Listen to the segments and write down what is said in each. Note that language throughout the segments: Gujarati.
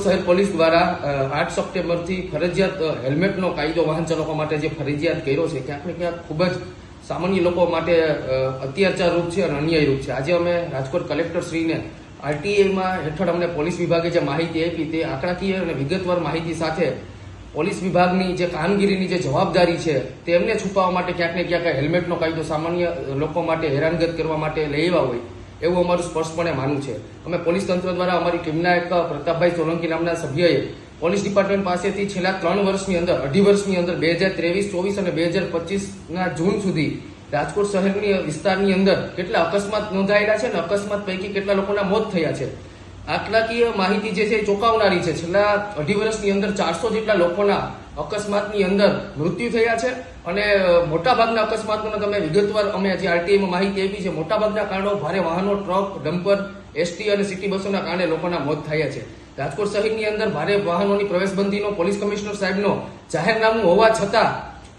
શહેર પોલીસ દ્વારા 8 સપ્ટેમ્બરથી ફરજિયાત હેલ્મેટનો કાયદો વાહન ચાલકો માટે જે ફરજિયાત કર્યો છે, ક્યાંક ને ક્યાંક ખૂબ જ સામાન્ય લોકો માટે અત્યાચાર રૂપ છે અને અન્યાય રૂપ છે. આજે અમે રાજકોટ કલેક્ટર શ્રીને આરટીઆઈમાં હેઠળ અમને પોલીસ વિભાગે જે માહિતી આપી તે આંકડાકીય અને વિગતવાર માહિતી સાથે પોલીસ વિભાગની જે કામગીરીની જે જવાબદારી છે તેમને છુપાવવા માટે ક્યાંક ને ક્યાંક હેલ્મેટનો કાયદો સામાન્ય લોકો માટે હેરાનગત કરવા માટે લઈ આવ્યા હોય એવું અમારું સ્પષ્ટપણે માનવું છે. અમે પોલીસ તંત્ર દ્વારા અમારી ટીમના એક પ્રતાપભાઈ સોલંકી નામના સભ્યએ પોલીસ ડિપાર્ટમેન્ટ પાસેથી છેલ્લા 3 વર્ષની અંદર 2.5 વર્ષની અંદર 2023, 24 અને 2025ના જૂન સુધી રાજકોટ શહેરની વિસ્તારની અંદર કેટલા અકસ્માત નોંધાયેલા છે અને અકસ્માત પૈકી કેટલા લોકોના મોત થયા છે. આંકડાકીય માહિતી જે છે એ ચોંકાવનારી છે. છેલ્લા 2.5 વર્ષની અંદર 400 જેટલા લોકોના અકસ્માતની અંદર મૃત્યુ થયા છે અને મોટાભાગના અકસ્માતોને તમે વિગતવાર અમે જે આરટીઆઈમાં માહિતી આપી છે, મોટાભાગના કારણો ભારે વાહનો, ટ્રક, ડમ્પર, એસટી અને સિટી બસોના કારણે લોકોના મોત થયા છે. રાજકોટ શહેરની અંદર ભારે વાહનોની પ્રવેશબંધીનો પોલીસ કમિશનર સાહેબનો જાહેરનામું હોવા છતાં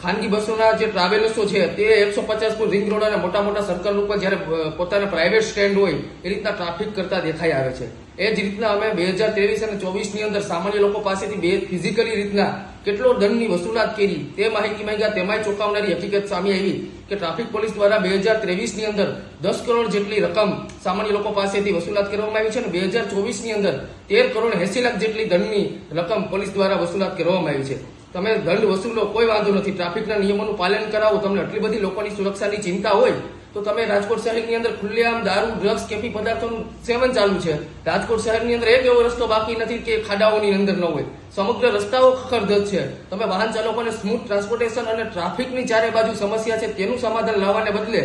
ખાનગી બસોના જે ટ્રાવેલર્સો છે તે 150 ફૂટ રિંગ રોડ અને મોટા મોટા સર્કલ ઉપર જ્યારે પોતાના પ્રાઇવેટ સ્ટેન્ડ હોય એ રીતના ટ્રાફિક કરતા દેખાઈ આવે છે. એ જ રીતના અમે 2023 અને 24ની અંદર સામાન્ય લોકો પાસેથી ફિઝિકલી રીતના કેટલો દંડની વસૂલાત કરી તે માહિતી માંગ્યા. તેમાંય ચોંકાવનારી હકીકત સામે આવી કે ટ્રાફિક પોલીસ દ્વારા 2023ની અંદર 10 કરોડ જેટલી રકમ સામાન્ય લોકો પાસેથી વસૂલાત કરવામાં આવી છે અને 2024ની અંદર 13 કરોડ 80 લાખ જેટલી દંડની રકમ પોલીસ દ્વારા વસૂલાત કરવામાં આવી છે. તમે દંડ વસૂલો, કોઈ વાંધો નથી, ટ્રાફિકના નિયમોનું પાલન કરાવો. તમને આટલી બધી લોકોની સુરક્ષાની ચિંતા હોય તો તમે રાજકોટ શહેરની અંદર ખુલ્લેઆમ દારૂ, ડ્રગ્સ, કેફી પદાર્થોનું સેવન ચાલુ છે. રાજકોટ શહેરની અંદર એક એવો રસ્તો બાકી નથી કે ખાડાઓની અંદર ન હોય. સમગ્ર રસ્તાઓ ખખડધજ છે. તમે વાહન ચાલકોને સ્મૂથ ટ્રાન્સપોર્ટેશન અને ટ્રાફિકની ચારે બાજુ સમસ્યા છે તેનું સમાધાન લાવવાને બદલે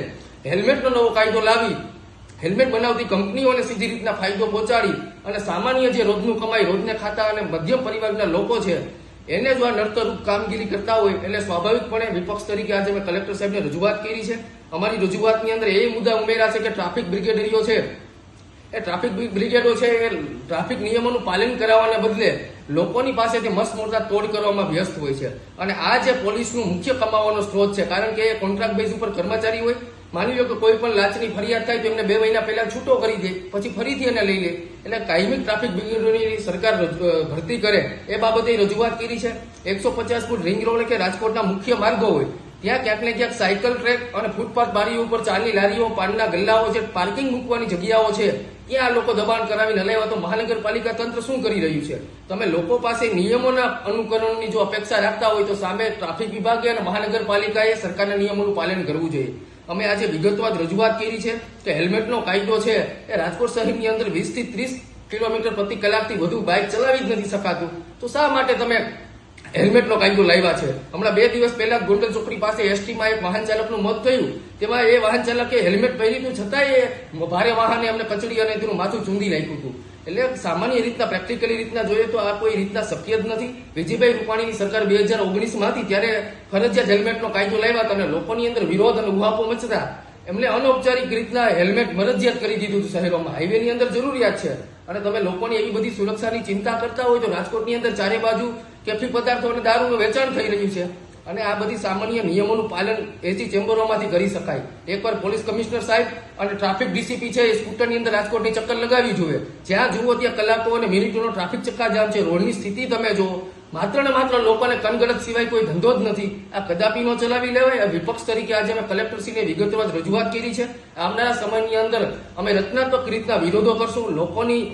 હેલ્મેટનો નવો કાયદો લાવી હેલ્મેટ બનાવતી કંપનીઓને સીધી રીતના ફાયદો પહોંચાડી અને સામાન્ય જે રોજનું કમાઈ, રોજને ખાતા અને મધ્યમ પરિવારના લોકો છે એને જો આ નડતરરૂપ કામગીરી કરતા હોય એટલે સ્વાભાવિકપણે વિપક્ષ તરીકે આજે અમે કલેક્ટર સાહેબને રજૂઆત કરી છે. અમારી રજૂઆતની અંદર એ મુદ્દા ઉમેર્યા છે કે ટ્રાફિક બ્રિગેડરીઓ છે એ ટ્રાફિક બ્રિગેડો છે એ ટ્રાફિક નિયમોનું પાલન કરાવવાને બદલે લોકોની પાસેથી મસ્ત મોટા તોડ કરવામાં વ્યસ્ત હોય છે અને આ જે પોલીસનું મુખ્ય કમાવાનો સ્ત્રોત છે. કારણ કે એ કોન્ટ્રાક્ટ બેઝ ઉપર કર્મચારી હોય. માની લો કે કોઈ પણ લાંચની ફરિયાદ થાય તો એમને 2 મહિના પહેલા છૂટો કરી દે, પછી ફરીથી એને લઈ લે. એટલે કાયમી ટ્રાફિક બ્રિગેડોની સરકાર ભરતી કરે એ બાબતે રજૂઆત કરી છે. 150 ફૂટ રિંગ રોડ કે રાજકોટના મુખ્ય માર્ગો હોય ત્યાં ક્યાંક ને ક્યાંક સાયકલ ટ્રેક અને ફૂટપાથ બારીઓ ઉપર ચાની લારીઓ, પાનના ગલ્લાઓ છે, પાર્કિંગ મૂકવાની જગ્યાઓ છે, ત્યાં લોકો દબાણ કરાવીને હલાવ્યા. તો મહાનગરપાલિકા તંત્ર શું કરી રહ્યું છે? તમે લોકો પાસે નિયમોના અનુકરણની જો અપેક્ષા રાખતા હોય તો સામે ટ્રાફિક વિભાગે અને મહાનગરપાલિકાએ સરકારના નિયમોનું પાલન કરવું જોઈએ. અમે આજે વિગતવાર રજૂઆત કરી છે કે હેલ્મેટનો કાયદો છે એ રાજકોટ શહેરની અંદર 20 થી 30 કિલોમીટર પ્રતિ કલાકથી વધુ બાઇક ચલાવી જ નથી શકાતું. તો શા માટે તમે હેલ્મેટનો કાયદો લાવ્યા છે? હમણાં 2 દિવસ પહેલા ગોંડલ ચોકડી પાસે એસટીમાં એક વાહન ચાલકનું મોત થયું. તેમાં એ વાહન ચાલકે હેલ્મેટ પહેર્યું હતું છતાંય એ ભારે વાહને અમને કચડી અને તેનું માથું ચૂંધી નાખ્યું હતું. એટલે સામાન્ય રીતના પ્રેક્ટિકલી રીતના જોઈએ તો આ કોઈ રીતના શક્ય જ નથી. વિજયભાઈ રૂપાણીની સરકાર 2019માં હતી ત્યારે ફરજિયાત હેલ્મેટનો કાયદો લાવ્યા હતા અને લોકોની અંદર વિરોધ અને ઉહાપો મચતા એમને અનૌપચારિક રીતના હેલ્મેટ મરજિયાત કરી દીધું હતું શહેરોમાં. હાઈવેની અંદર જરૂરિયાત છે અને તમે લોકોની એવી બધી સુરક્ષાની ચિંતા કરતા હોય તો રાજકોટની અંદર ચારે બાજુ કેફી પદાર્થો અને દારૂનું વેચાણ થઈ રહ્યું છે અને આ બધી સામાન્ય નિયમોનું પાલન એસી ચેમ્બરોમાંથી કરી શકાય. એકવાર પોલીસ કમિશનર સાહેબ અને ટ્રાફિક ડીસીપી છે એ સ્કૂટરની અંદર રાજકોટની ચક્કર લગાવી જોઈએ. જ્યાં જુઓ ત્યાં કલાકો અને મિનિટોનો ટ્રાફિક ચક્કાજામ છે. રોડની સ્થિતિ તમે જુઓ, માત્ર ને માત્ર લોકોને કનગડત સિવાય કોઈ ધંધો જ નથી. આ કદાપી નો ચલાવી લેવાય. વિપક્ષ તરીકે આજે અમે કલેક્ટરશ્રીને વિગતવાર રજૂઆત કરી છે. આવનારા સમયની અંદર અમે રચનાત્મક રીતના વિરોધો કરશું, લોકોની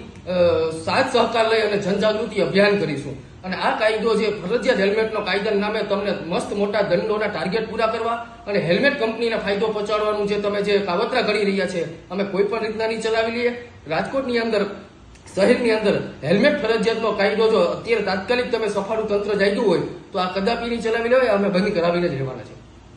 સાથ સહકાર લઈ અને જનજાગૃતિ અભિયાન કરીશું. અને આ કાયદો છે ફરજિયાત હેલ્મેટનો કાયદાના નામે તમને મસ્ત મોટા દંડોના ટાર્ગેટ પૂરા કરવા અને હેલ્મેટ કંપનીને ફાયદો પહોંચાડવાનું જે તમે જે કાવતરા ઘડી રહ્યા છે અમે કોઈ પણ રીતના નહીં ચલાવી લઈએ. રાજકોટની અંદર શહેરની અંદર હેલ્મેટ ફરજિયાતનો કાયદો જો અત્યારે તાત્કાલિક તમે સફાળું તંત્ર જાગ્યું હોય તો આ કદાપી નહીં ચલાવી લેવાય. અમે બંધ કરાવીને જ રહેવાના છે.